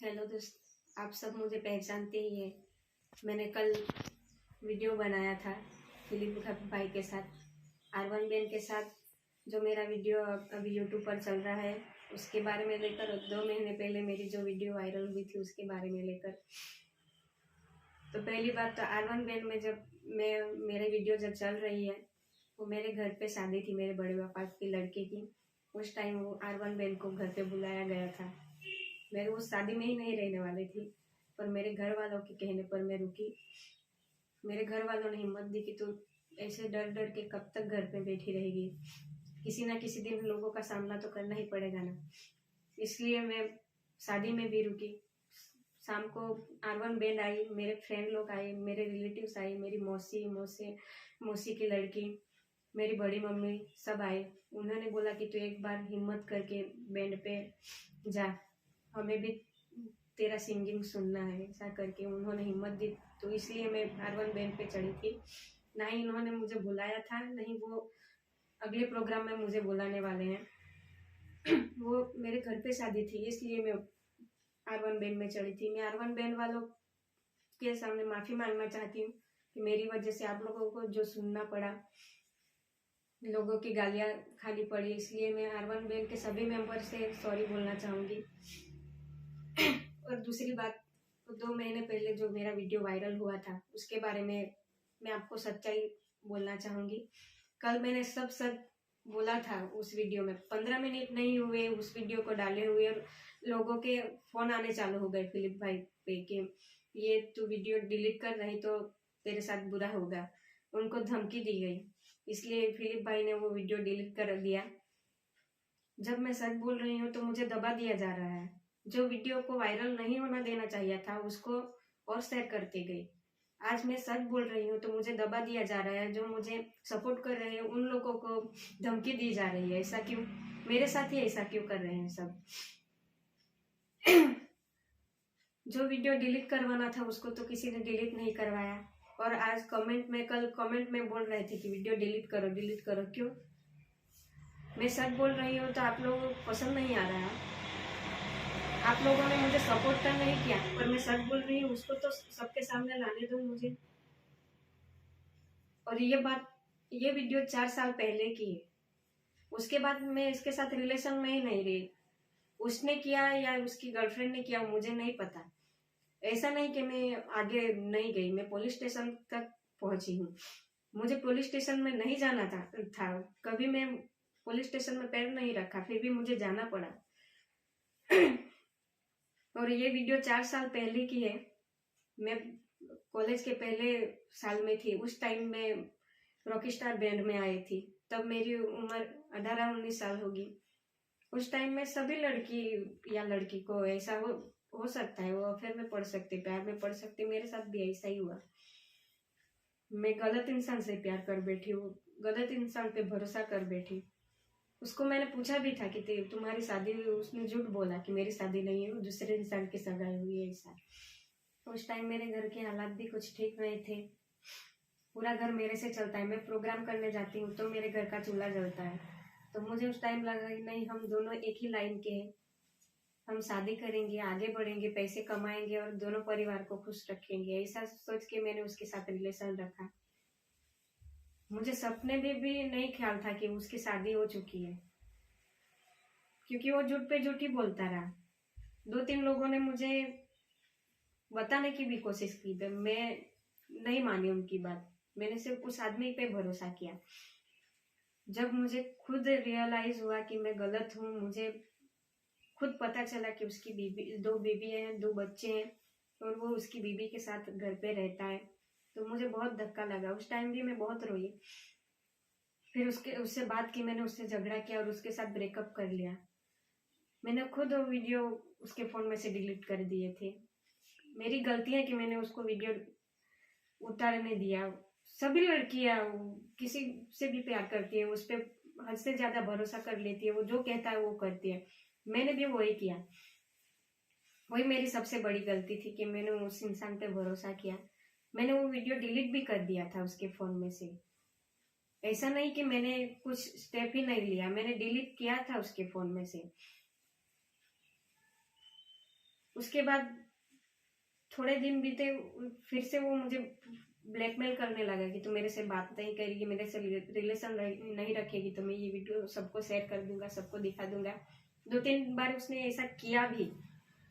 Hello दोस्त, आप सब मुझे पहचानते ही हैं। मैंने कल वीडियो बनाया था फिलिप भाई के साथ, R1 बैंड के साथ। जो मेरा वीडियो अभी यूट्यूब पर चल रहा है उसके बारे में लेकर, 2 महीने पहले मेरी जो वीडियो वायरल हुई थी उसके बारे में लेकर। तो पहली बात तो R1 बैंड में जब मेरे वीडियो जब चल रही है, वो मेरे घर पे शादी थी मेरे बड़े पापा की लड़के की। उस टाइम वो R1 बैंड को घर पे बुलाया गया था। मैं उस शादी में ही नहीं रहने वाली थी, पर मेरे घर वालों के कहने पर मैं रुकी। मेरे घर वालों ने हिम्मत दी कि तू ऐसे डर डर के कब तक घर पे बैठी रहेगी, किसी ना किसी दिन लोगों का सामना तो करना ही पड़ेगा ना। इसलिए मैं शादी में भी रुकी। शाम को R1 बैंड आई, मेरे फ्रेंड लोग आए, मेरे रिलेटिव्स आए, मेरी मौसी की लड़की, मेरी बड़ी मम्मी, सब आए। उन्होंने बोला कि तू एक बार हिम्मत करके बैंड पे जा, हमें भी तेरा सिंगिंग सुनना है। ऐसा करके उन्होंने हिम्मत दी, तो इसलिए मैं R1 बैंड पे चढ़ी थी। ना ही उन्होंने मुझे बुलाया था, नहीं वो अगले प्रोग्राम में मुझे बुलाने वाले हैं। वो मेरे घर पे शादी थी, इसलिए मैं R1 बैंड में चढ़ी थी। मैं R1 बैंड वालों के सामने माफ़ी मांगना चाहती हूँ कि मेरी वजह से आप लोगों को जो सुनना पड़ा, लोगों की गालियाँ खानी पड़ी, इसलिए मैं R1 बैंड के सभी मेंबर से सॉरी बोलना चाहूँगी। और दूसरी बात, 2 महीने पहले जो मेरा वीडियो वायरल हुआ था उसके बारे में मैं आपको सच्चाई बोलना चाहूँगी। कल मैंने सब सच बोला था उस वीडियो में। 15 मिनट नहीं हुए उस वीडियो को डाले हुए और लोगों के फ़ोन आने चालू हो गए फिलिप भाई पे कि ये तू वीडियो डिलीट कर, नहीं तो तेरे साथ बुरा होगा। उनको धमकी दी गई, इसलिए फिलिप भाई ने वो वीडियो डिलीट कर दिया। जब मैं सच बोल रही हूँ तो मुझे दबा दिया जा रहा है। जो वीडियो को वायरल नहीं होना देना चाहिए था उसको और शेयर करती गई। आज मैं सच बोल रही हूँ तो मुझे दबा दिया जा रहा है। जो मुझे सपोर्ट कर रहे हैं उन लोगों को धमकी दी जा रही है। ऐसा क्यों? मेरे साथ ही ऐसा क्यों कर रहे हैं सब? जो वीडियो डिलीट करवाना था उसको तो किसी ने डिलीट नहीं करवाया, और आज कल कमेंट में बोल रहे थे कि वीडियो डिलीट करो। क्यों? मैं सच बोल रही हूँ तो आप लोगों को पसंद नहीं आ रहा है। आप लोगों ने मुझे सपोर्ट तो नहीं किया, पर मैं सच बोल रही हूँ उसको तो सबके सामने लाने दो मुझे। और ये वीडियो 4 साल पहले की है। उसके बाद मैं इसके साथ रिलेशन में ही नहीं रही। उसने किया या उसकी गर्लफ्रेंड ने किया मुझे नहीं पता। ऐसा नहीं कि मैं आगे नहीं गई, मैं पुलिस स्टेशन तक पहुंची हूँ। मुझे पुलिस स्टेशन में नहीं जाना था। कभी मैं पुलिस स्टेशन में पैर नहीं रखा, फिर भी मुझे जाना पड़ा। और ये वीडियो 4 साल पहले की है। मैं कॉलेज के पहले साल में थी, उस टाइम में रॉकस्टार बैंड में आई थी। तब मेरी उम्र 18-19 साल होगी। उस टाइम में सभी लड़की या लड़की को ऐसा हो सकता है, वो अफेयर में पड़ सकते, प्यार में पड़ सकते। मेरे साथ भी ऐसा ही हुआ। मैं गलत इंसान से प्यार कर बैठी हूँ, गलत इंसान पे भरोसा कर बैठी। उसको मैंने पूछा भी था कि तुम्हारी शादी हुई? उसने झूठ बोला कि मेरी शादी नहीं है, दूसरे इंसान की सगाई हुई है। ऐसा उस टाइम मेरे घर के हालात भी कुछ ठीक नहीं थे। पूरा घर मेरे से चलता है। मैं प्रोग्राम करने जाती हूँ तो मेरे घर का चूल्हा जलता है। तो मुझे उस टाइम लगा कि नहीं, हम दोनों एक ही लाइन के हैं, हम शादी करेंगे, आगे बढ़ेंगे, पैसे कमाएंगे और दोनों परिवार को खुश रखेंगे। ऐसा सोच के मैंने उसके साथ रिलेशन रखा। मुझे सपने में भी नहीं ख्याल था कि उसकी शादी हो चुकी है, क्योंकि वो झूठ पे झूठ ही बोलता रहा। 2-3 लोगों ने मुझे बताने की भी कोशिश की, तो मैं नहीं मानी उनकी बात। मैंने सिर्फ उस आदमी पे भरोसा किया। जब मुझे खुद रियलाइज हुआ कि मैं गलत हूँ, मुझे खुद पता चला कि उसकी बीबी, 2 बीबी हैं, 2 बच्चे हैं, और वो उसकी बीबी के साथ घर पे रहता है, तो मुझे बहुत धक्का लगा। उस टाइम भी मैं बहुत रोई। फिर उससे बात की, मैंने उससे झगड़ा किया और उसके साथ ब्रेकअप कर लिया। मैंने खुद वो वीडियो उसके फोन में से डिलीट कर दिए थे। मेरी गलती है कि मैंने उसको वीडियो उतारने दिया। सभी लड़कियां किसी से भी प्यार करती है, उस पर हद से ज्यादा भरोसा कर लेती है, वो जो कहता है वो करती है। मैंने भी वही किया। वही मेरी सबसे बड़ी गलती थी कि मैंने उस इंसान पे भरोसा किया। मैंने वो वीडियो डिलीट भी कर दिया था उसके फोन में से। ऐसा नहीं कि मैंने कुछ स्टेप ही नहीं लिया, मैंने डिलीट किया था उसके फोन में से। उसके बाद थोड़े दिन बीते, फिर से वो मुझे ब्लैकमेल करने लगा कि तू मेरे से बात नहीं करेगी, मेरे से रिलेशन नहीं रखेगी तो मैं ये वीडियो सबको शेयर कर दूंगा, सबको दिखा दूंगा। 2-3 बार उसने ऐसा किया भी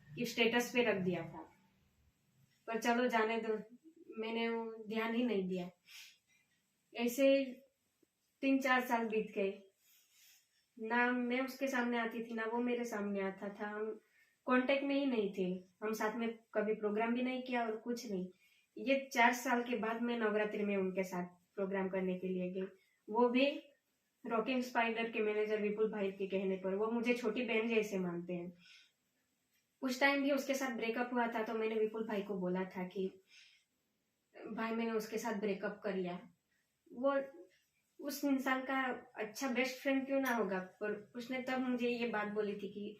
कि स्टेटस पे रख दिया था, पर चलो जाने दो, मैंने वो ध्यान ही नहीं दिया। ऐसे 3-4 साल बीत गए, ना मैं उसके सामने आती थी ना वो मेरे सामने आता था। हम कांटेक्ट में ही नहीं थे, हम साथ में कभी प्रोग्राम भी नहीं किया और कुछ नहीं। ये 4 साल के बाद मैं नवरात्रि में उनके साथ प्रोग्राम करने के लिए गई, वो भी रॉकिंग स्पाइडर के मैनेजर विपुल भाई के कहने पर। वो मुझे छोटी बहन जैसे मानते हैं। उस टाइम भी उसके साथ ब्रेकअप हुआ था तो मैंने विपुल भाई को बोला था कि भाई मैंने उसके साथ ब्रेकअप कर लिया। वो उस इंसान का अच्छा बेस्ट फ्रेंड क्यों ना होगा, पर उसने तब मुझे ये बात बोली थी कि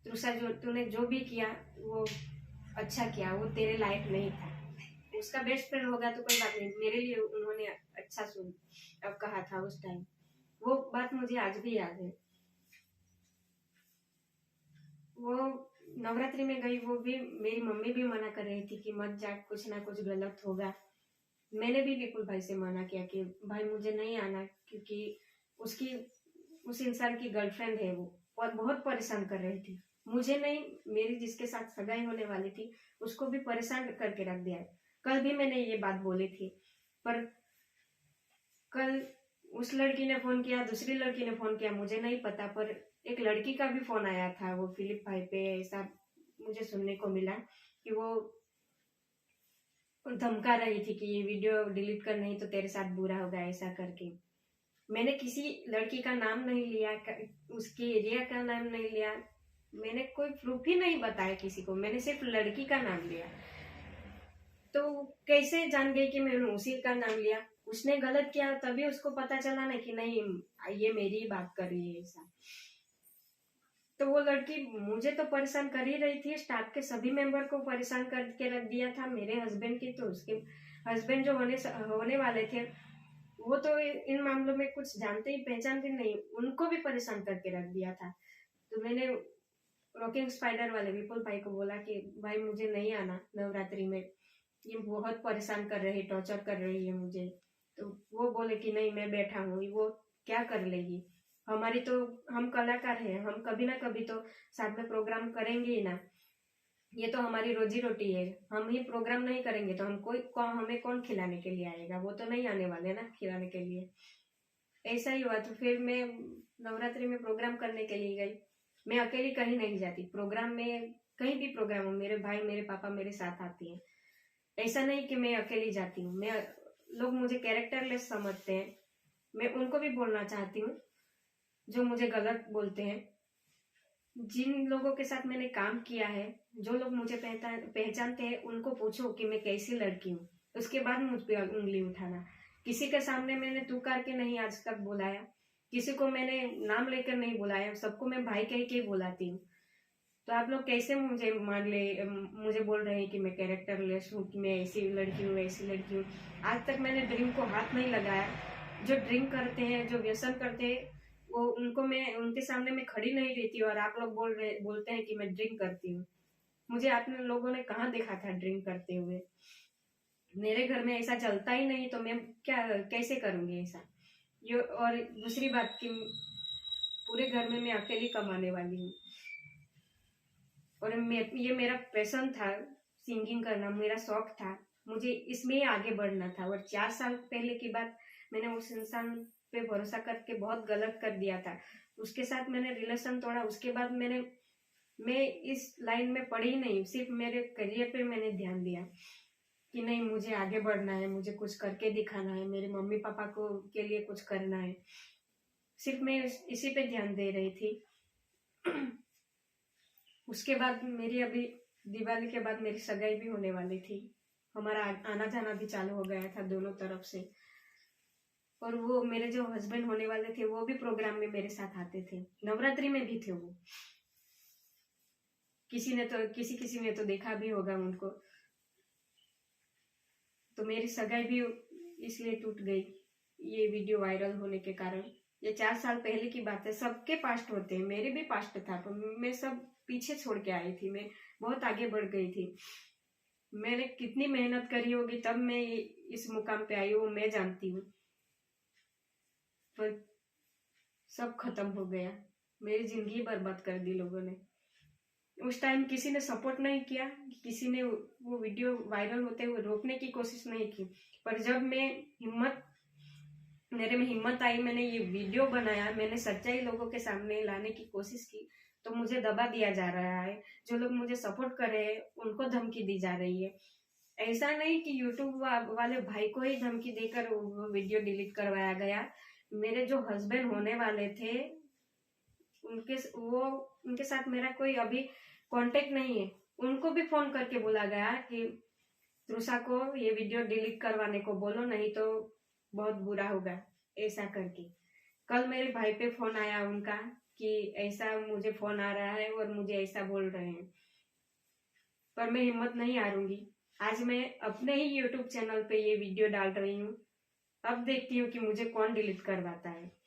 तृषा जो तूने जो भी किया वो अच्छा किया, वो तेरे लायक नहीं था। उसका बेस्ट फ्रेंड होगा तो कोई बात नहीं, मेरे लिए उन्होंने अच्छा सुन अब कहा था उस टाइम। वो बात मुझे आज भी याद है। वो नवरात्रि में गई, वो भी मेरी मम्मी भी मना कर रही थी कि मत जा, कुछ ना कुछ गलत होगा। मैंने भी विपुल भाई से मना किया कि भाई मुझे नहीं आना, क्योंकि उसकी उस इंसान की गर्लफ्रेंड है वो, और बहुत परेशान कर रही थी। मुझे नहीं, मेरी जिसके साथ सगाई होने वाली थी उसको भी परेशान करके रख दिया। कल भी मैंने ये बात बोली थी, पर कल उस लड़की ने फोन किया, दूसरी लड़की ने फोन किया, मुझे नहीं पता, पर एक लड़की का भी फोन आया था वो फिलिप भाई पे। ऐसा मुझे सुनने को मिला कि वो धमका रही थी कि ये वीडियो डिलीट कर, नहीं तो तेरे साथ बुरा होगा, ऐसा करके। मैंने किसी लड़की का नाम नहीं लिया, उसके एरिया का नाम नहीं लिया, मैंने कोई प्रूफ ही नहीं बताया किसी को, मैंने सिर्फ लड़की का नाम लिया। तो कैसे जान गई कि मैंने उसी का नाम लिया? उसने गलत किया तभी उसको पता चला ना कि नहीं ये मेरी ही बात कर रही है ऐसा। तो वो लड़की मुझे तो परेशान कर ही रही थी, स्टाफ के सभी मेंबर को परेशान करके रख दिया था। मेरे हस्बैंड की तो उसके हस्बैंड जो होने वाले थे वो तो इन मामलों में कुछ जानते ही पहचानते नहीं, उनको भी परेशान करके रख दिया था। तो मैंने रॉकिंग स्पाइडर वाले विपुल भाई को बोला कि भाई मुझे नहीं आना नवरात्रि में, ये बहुत परेशान कर रही, टॉर्चर कर रही है मुझे। तो वो बोले कि नहीं मैं बैठा हूँ, वो क्या कर लेगी, हमारी तो, हम कलाकार हैं, हम कभी ना कभी तो साथ में प्रोग्राम करेंगे ही ना, ये तो हमारी रोजी रोटी है। हम ही प्रोग्राम नहीं करेंगे तो हमें कौन खिलाने के लिए आएगा, वो तो नहीं आने वाले ना खिलाने के लिए। ऐसा ही हुआ। तो फिर मैं नवरात्रि में प्रोग्राम करने के लिए गई। मैं अकेली कहीं नहीं जाती प्रोग्राम में, कहीं भी प्रोग्राम हो मेरे भाई मेरे पापा मेरे साथ आते हैं। ऐसा नहीं कि मैं अकेली जाती हूँ। मैं लोग मुझे कैरेक्टरलेस समझते हैं, मैं उनको भी बोलना चाहती हूँ जो मुझे गलत बोलते हैं। जिन लोगों के साथ मैंने काम किया है, जो लोग मुझे पहचानते हैं, उनको पूछो कि मैं कैसी लड़की हूँ, उसके बाद मुझ पर उंगली उठाना। किसी के सामने मैंने तू करके नहीं आज तक बुलाया, किसी को मैंने नाम लेकर नहीं बुलाया, सबको मैं भाई कह के बुलाती हूँ। तो आप लोग कैसे मुझे मुझे बोल रहे हैं कि मैं कैरेक्टरलेस हूँ, कि मैं ऐसी लड़की हूँ ऐसी लड़की हूँ। आज तक मैंने ड्रिंक को हाथ नहीं लगाया। जो ड्रिंक करते हैं, जो व्यसन करते हैं, वो उनके सामने मैं खड़ी नहीं रहती, और आप लोग बोलते हैं कि मैं ड्रिंक करती हूँ। मुझे आप लोगों ने कहाँ देखा था ड्रिंक करते हुए? मेरे घर में ऐसा चलता ही नहीं, तो मैं कैसे करूंगी ऐसा? और दूसरी बात कि पूरे घर में मैं अकेली कमाने वाली हूँ, और ये मेरा पैशन था, सिंगिंग करना मेरा शौक था, मुझे इसमें ही आगे बढ़ना था। और 4 साल पहले की बात, मैंने उस इंसान पे भरोसा करके बहुत गलत कर दिया था। उसके साथ मैंने रिलेशन तोड़ा, उसके बाद मैं इस लाइन में पड़ी ही नहीं, सिर्फ मेरे करियर पे मैंने ध्यान दिया कि नहीं मुझे आगे बढ़ना है, मुझे कुछ करके दिखाना है, मेरे मम्मी पापा को के लिए कुछ करना है, सिर्फ मैं इसी पे ध्यान दे रही थी। उसके बाद मेरी अभी दिवाली के बाद मेरी सगाई भी होने वाली थी, हमारा आना जाना भी चालू हो गया था दोनों तरफ से। और वो मेरे जो हस्बैंड होने वाले थे वो भी प्रोग्राम में मेरे साथ आते थे, नवरात्रि में भी थे वो। किसी ने तो देखा भी होगा उनको। तो मेरी सगाई भी इसलिए टूट गई, ये वीडियो वायरल होने के कारण। ये 4 साल पहले की बात है, सबके पास्ट होते हैं, मेरे भी पास्ट था, तो मैं सब पीछे छोड़ के आई थी, मैं बहुत आगे बढ़ गई थी। मैंने कितनी मेहनत करी होगी तब मैं इस मुकाम पे आई हूँ, वो मैं जानती हूँ। पर सब खत्म हो गया, मेरी जिंदगी बर्बाद कर दी लोगों ने। उस टाइम किसी ने सपोर्ट नहीं किया, किसी ने वो वीडियो वायरल होते हुए रोकने की कोशिश नहीं की। पर जब मेरे में हिम्मत आई, मैंने ये वीडियो बनाया, मैंने सच्चाई लोगों के सामने लाने की कोशिश की, तो मुझे दबा दिया जा रहा है। जो लोग मुझे सपोर्ट कर रहे हैं उनको धमकी दी जा रही है। ऐसा नहीं कि यूट्यूब वाले भाई को ही धमकी देकर वो वीडियो डिलीट करवाया गया। मेरे जो हस्बैंड होने वाले थे उनके साथ मेरा कोई अभी कांटेक्ट नहीं है। उनको भी फोन करके बोला गया कि तृषा को ये वीडियो डिलीट करवाने को बोलो, नहीं तो बहुत बुरा होगा, ऐसा करके। कल मेरे भाई पे फोन आया उनका कि ऐसा मुझे फोन आ रहा है और मुझे ऐसा बोल रहे हैं। पर मैं हिम्मत नहीं हारूंगी। आज मैं अपने ही यूट्यूब चैनल पे ये वीडियो डाल रही हूँ। अब देखती हूँ कि मुझे कौन डिलीट करवाता है।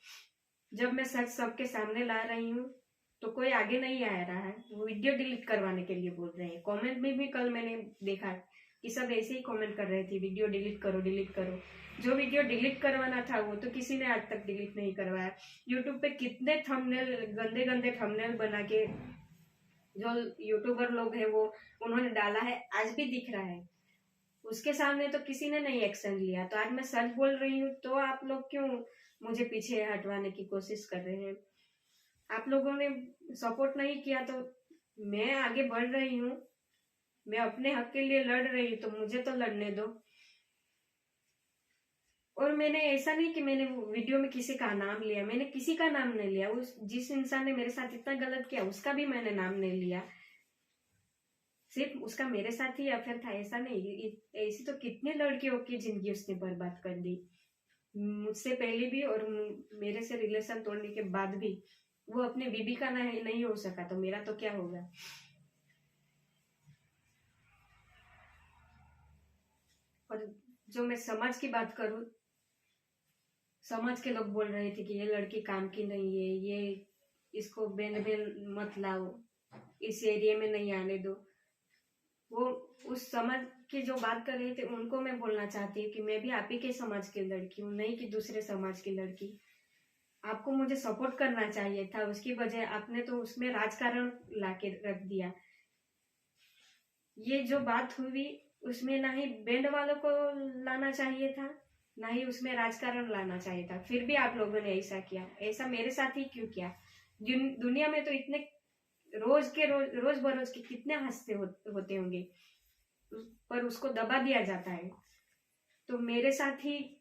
जब मैं सच सबके सामने ला रही हूँ तो कोई आगे नहीं आ रहा है, वो वीडियो डिलीट करवाने के लिए बोल रहे हैं। कमेंट में भी कल मैंने देखा कि सब ऐसे ही कमेंट कर रहे थे, वीडियो डिलीट करो डिलीट करो। जो वीडियो डिलीट करवाना था वो तो किसी ने आज तक डिलीट नहीं करवाया। यूट्यूब पे कितने थंबनेल, गंदे गंदे थंबनेल बना के जो यूट्यूबर लोग हैं वो उन्होंने डाला है, आज भी दिख रहा है। उसके सामने तो किसी ने नहीं एक्शन लिया। तो आज मैं सच बोल रही हूँ तो आप लोग क्यों मुझे पीछे हटवाने की कोशिश कर रहे हैं? आप लोगों ने सपोर्ट नहीं किया तो मैं आगे बढ़ रही हूँ, मैं अपने हक के लिए लड़ रही हूँ, तो मुझे तो लड़ने दो। और मैंने ऐसा नहीं कि मैंने वीडियो में किसी का नाम लिया, मैंने किसी का नाम नहीं लिया। जिस इंसान ने मेरे साथ इतना गलत किया उसका भी मैंने नाम नहीं लिया। सिर्फ उसका मेरे साथ ही अफेयर था ऐसा नहीं, ऐसी तो कितने लड़कियों की जिंदगी उसने बर्बाद कर दी, मुझसे पहले भी और मेरे से रिलेशन तोड़ने के बाद भी। वो अपने बीबी का नहीं हो सका तो मेरा तो क्या होगा। और जो मैं समाज की बात करूं, समाज के लोग बोल रहे थे कि ये लड़की काम की नहीं है, ये इसको बैंड में मत लाओ, इस एरिया में नहीं आने दो। वो उस समाज की जो बात कर रहे थे उनको मैं बोलना चाहती हूँ कि मैं भी आप ही के समाज की लड़की हूँ, नहीं कि दूसरे समाज की लड़की। आपको मुझे सपोर्ट करना चाहिए था, उसकी बजाय आपने तो उसमें राजकारण लाके रख दिया। ये जो बात हुई उसमें ना ही बैंड वालों को लाना चाहिए था, ना ही उसमें राजकारण लाना चाहिए था। फिर भी आप लोगों ने ऐसा किया। ऐसा मेरे साथ ही क्यों किया? दुनिया में तो इतने रोज बरोज के कितने हादसे होते होंगे, पर उसको दबा दिया जाता है। तो मेरे साथ ही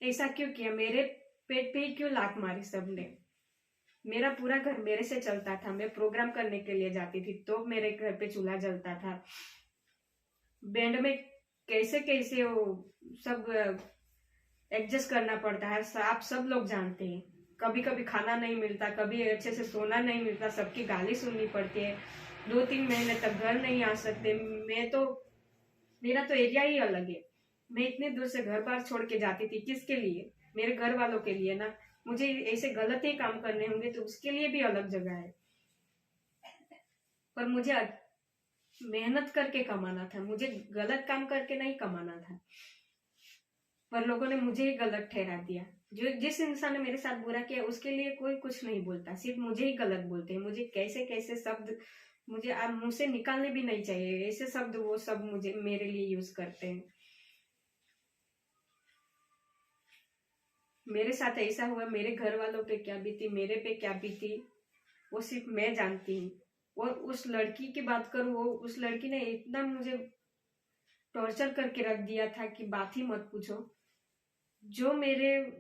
ऐसा क्यों किया? मेरे पेट पे ही क्यों लात मारी सबने? मेरा पूरा घर मेरे से चलता था, मैं प्रोग्राम करने के लिए जाती थी तो मेरे घर पे चूल्हा जलता था। बैंड में कैसे कैसे वो सब एडजस्ट करना पड़ता है, आप सब लोग जानते हैं। कभी कभी खाना नहीं मिलता, कभी अच्छे से सोना नहीं मिलता, सबकी गाली सुननी पड़ती है, 2-3 महीने तक घर नहीं आ सकते। मेरा तो एरिया ही अलग है। मैं इतने दूर से घर बार छोड़ के जाती थी, किसके लिए? मेरे घर वालों के लिए ना। मुझे ऐसे गलत ही काम करने होंगे तो उसके लिए भी अलग जगह है। पर मुझे मेहनत करके कमाना था, मुझे गलत काम करके नहीं कमाना था। पर लोगों ने मुझे ही गलत ठहरा दिया। जिस इंसान ने मेरे साथ बुरा किया उसके लिए कोई कुछ नहीं बोलता, सिर्फ मुझे ही गलत बोलते हैं। मुझे कैसे कैसे शब्द मुझे आप मुंह से निकालने भी नहीं चाहिए, ऐसे शब्द वो सब मुझे मेरे लिए यूज करते हैं। मेरे साथ ऐसा हुआ, मेरे घर वालों पे क्या बीती, मेरे पे क्या बीती, वो सिर्फ मैं जानती हूँ। और उस लड़की की बात करूँ, वो उस लड़की ने इतना मुझे टॉर्चर करके रख दिया था कि बात ही मत पूछो। जो मेरे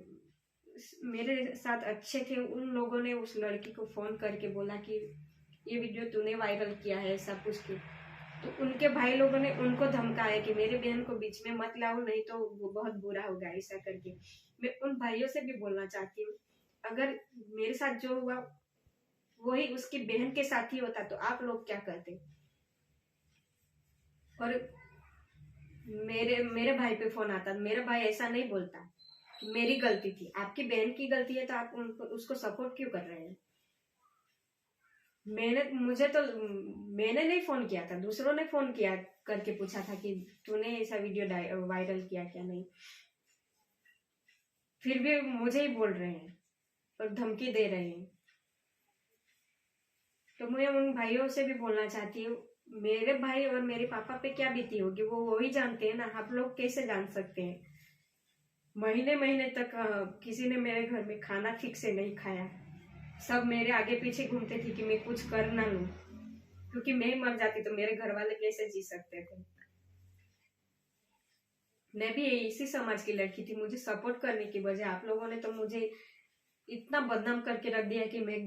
साथ अच्छे थे उन लोगों ने उस लड़की को फोन करके बोला कि ये वीडियो तूने वायरल किया है, ऐसा पूछ के। तो उनके भाई लोगों ने उनको धमकाया कि मेरे बहन को बीच में मत लाओ, नहीं तो वो बहुत बुरा होगा, ऐसा करके। मैं उन भाइयों से भी बोलना चाहती हूँ, अगर मेरे साथ जो हुआ वही उसकी बहन के साथ ही होता तो आप लोग क्या करते? और मेरे भाई पे फोन आता, मेरा भाई ऐसा नहीं बोलता कि मेरी गलती थी। आपकी बहन की गलती है तो आप उसको सपोर्ट क्यों कर रहे हैं? मैंने नहीं फोन किया था, दूसरों ने फोन किया करके पूछा था कि तूने ऐसा वीडियो वायरल किया क्या नहीं। फिर भी मुझे ही बोल रहे हैं और धमकी दे रहे हैं। तो मैं उन भाइयों से भी बोलना चाहती हूँ, मेरे भाई और मेरे पापा पे क्या बीती होगी वो ही जानते हैं ना, आप लोग कैसे जान सकते हैं। महीने महीने तक किसी ने मेरे घर में खाना ठीक से नहीं खाया। सब मेरे आगे पीछे घूमते थे कि मैं कुछ कर ना लूं, क्योंकि मैं मर जाती तो मेरे घर वाले कैसे जी सकते थे। मैं भी इसी समाज की लड़की थी, मुझे सपोर्ट करने की बजाय आप लोगों ने तो मुझे इतना बदनाम करके रख दिया कि मैं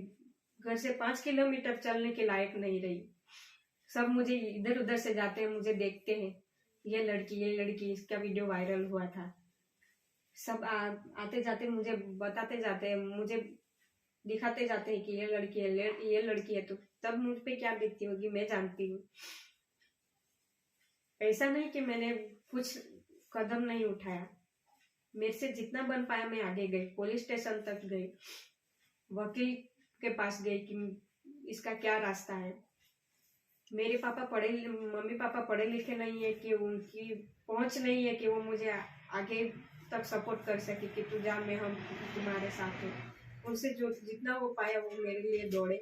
घर से 5 किलोमीटर चलने के लायक नहीं रही। सब मुझे इधर उधर से जाते हैं, मुझे देखते हैं, ये लड़की इसका वीडियो वायरल हुआ था। सब आते जाते मुझे बताते जाते हैं, मुझे दिखाते जाते हैं कि ये लड़की है। तो तब मुझ पे क्या बीतती होगी मैं जानती हूँ। ऐसा नहीं कि मैंने कुछ कदम नहीं उठाया, मेरे से जितना बन पाया मैं आगे गई, पुलिस स्टेशन तक गई, वकील के पास गई कि इसका क्या रास्ता है। मेरे मम्मी पापा पढ़े लिखे नहीं है कि उनकी पहुंच नहीं है कि वो मुझे आगे तक सपोर्ट कर सके कि तू जा, हम तुम्हारे साथ हैं। उनसे जो जितना वो पाया वो मेरे लिए दौड़े।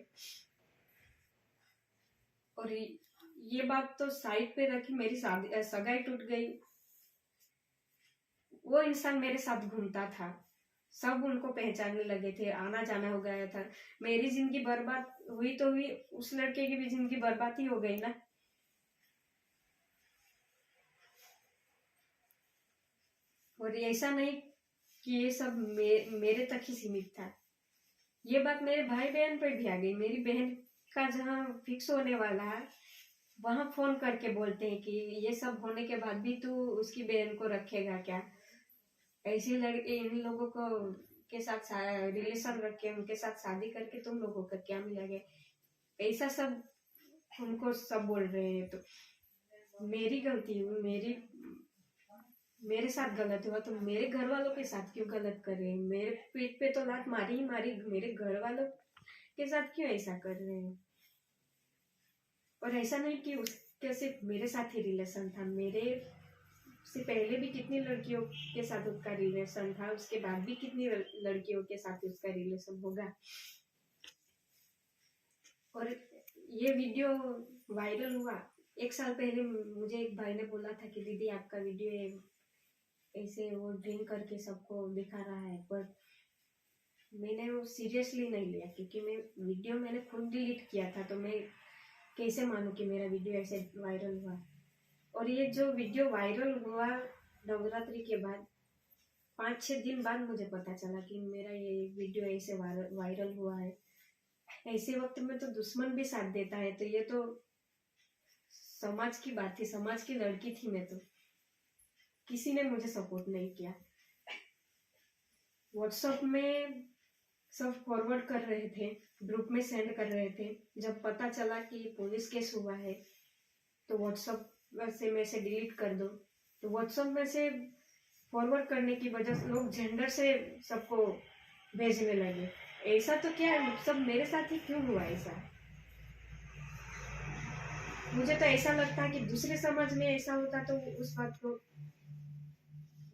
और ये बात तो साइड पे रखी, मेरी सगाई टूट गई। वो इंसान मेरे साथ घूमता था, सब उनको पहचानने लगे थे, आना जाना हो गया था। मेरी जिंदगी बर्बाद हुई तो हुई, उस लड़के की भी जिंदगी बर्बाद ही हो गई ना। और ऐसा नहीं कि ये सब मेरे तक ही सीमित था, ये बात मेरे भाई बहन पर भी आ गई। मेरी बहन का जहाँ फिक्स होने वाला है वहां फोन करके बोलते हैं कि ये सब होने के बाद भी तू उसकी बहन को रखेगा क्या, ऐसे लड़के इन लोगों को के साथ रिलेशन रख के उनके साथ शादी करके तुम लोगों का क्या मिलेगा, ऐसा सब उनको सब बोल रहे हैं। तो मेरी गलती हुई, मेरे साथ गलत हुआ तो मेरे घर वालों के साथ क्यों गलत कर रहे हैं। मेरे पीठ पे तो लात मारी ही मारी, मेरे घर वालों के साथ क्यों ऐसा कर रहे हैं। और ऐसा नहीं कि उसके सिर्फ मेरे साथ ही रिलेशन था, मेरे से पहले भी कितनी लड़कियों के साथ उसका रिलेशन था, उसके बाद भी कितनी लड़कियों के साथ उसका रिलेशन होगा। और ये वीडियो वायरल हुआ 1 साल पहले, मुझे एक भाई ने बोला था कि दीदी आपका वीडियो ऐसे वो ड्रिंक करके सबको दिखा रहा है, पर मैंने वो सीरियसली नहीं लिया, क्योंकि मैंने खुद डिलीट किया था। तो मैं कैसे मानूं कि मेरा वीडियो ऐसे वायरल हुआ। और ये जो वीडियो वायरल हुआ नवरात्रि के बाद 5-6 दिन बाद मुझे पता चला कि मेरा ये वीडियो ऐसे वायरल हुआ है। ऐसे वक्त में तो दुश्मन भी साथ देता है, तो ये तो समाज की बात थी, समाज की लड़की थी मैं, तो किसी ने मुझे सपोर्ट नहीं किया। व्हाट्सएप में सब फॉरवर्ड कर रहे थे, ग्रुप में सेंड कर रहे थे। जब पता चला कि पुलिस केस हुआ है तो व्हाट्सएप से में से डिलीट कर दो। तो व्हाट्सएप में से फॉरवर्ड करने की वजह से लोग जेंडर से सबको भेजने लगे। ऐसा तो क्या सब मेरे साथ ही क्यों हुआ ऐसा। मुझे तो ऐसा लगता है कि दूसरे समाज में ऐसा होता तो उस बात को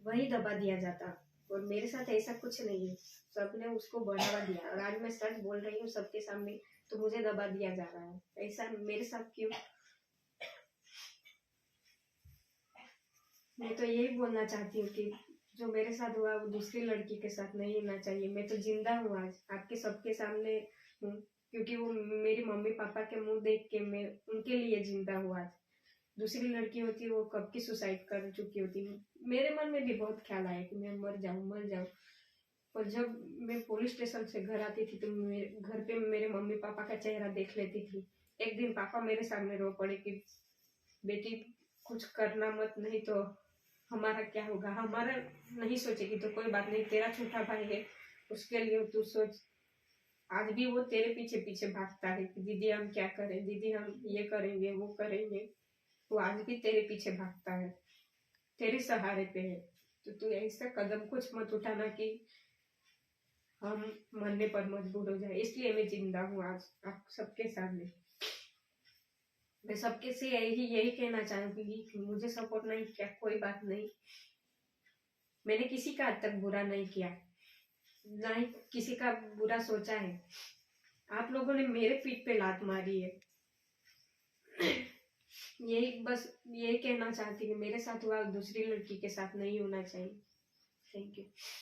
वही दबा दिया जाता, और मेरे साथ ऐसा कुछ नहीं है। सबने उसको बढ़ावा दिया, और आज मैं सच बोल रही हूँ सबके सामने, तो मुझे दबा दिया जा रहा है। ऐसा मेरे साथ क्यों। मैं तो यही बोलना चाहती हूँ कि जो मेरे साथ हुआ वो दूसरी लड़की के साथ नहीं होना चाहिए। मैं तो जिंदा हूँ, आज आपके सबके सामने हूँ, क्योंकि वो मेरी मम्मी पापा के मुंह देख के मैं उनके लिए जिंदा हूँ आज। दूसरी लड़की होती वो कब की सुसाइड कर चुकी होती। मेरे मन में भी बहुत ख्याल आया कि मैं मर जाऊं। और जब मैं पुलिस स्टेशन से घर आती थी तो घर पे मेरे मम्मी पापा का चेहरा देख लेती थी। एक दिन पापा मेरे सामने रो पड़े कि बेटी कुछ करना मत, नहीं तो हमारा क्या होगा। हमारा नहीं सोचेगी तो कोई बात नहीं, तेरा छोटा भाई है उसके लिए तू सोच। आज भी वो तेरे पीछे पीछे भागता है कि दीदी हम क्या करें, दीदी हम ये करेंगे वो करेंगे। वो आज भी तेरे पीछे भागता है, तेरे सहारे पे है। तो तू ऐसा कदम कुछ मत उठाना कि हम मरने पर मजबूर हो जाए, इसलिए मैं जिंदा हूँ आज आप सबके सामने। मैं सबके से यही कहना चाहूंगी कि मुझे सपोर्ट नहीं किया कोई बात नहीं, मैंने किसी का आज तक बुरा नहीं किया, ना ही किसी का बुरा सोचा है। आप लोगों ने मेरे पीठ पे लात मारी है। यही कहना चाहती हूँ, मेरे साथ हुआ दूसरी लड़की के साथ नहीं होना चाहिए। Thank you.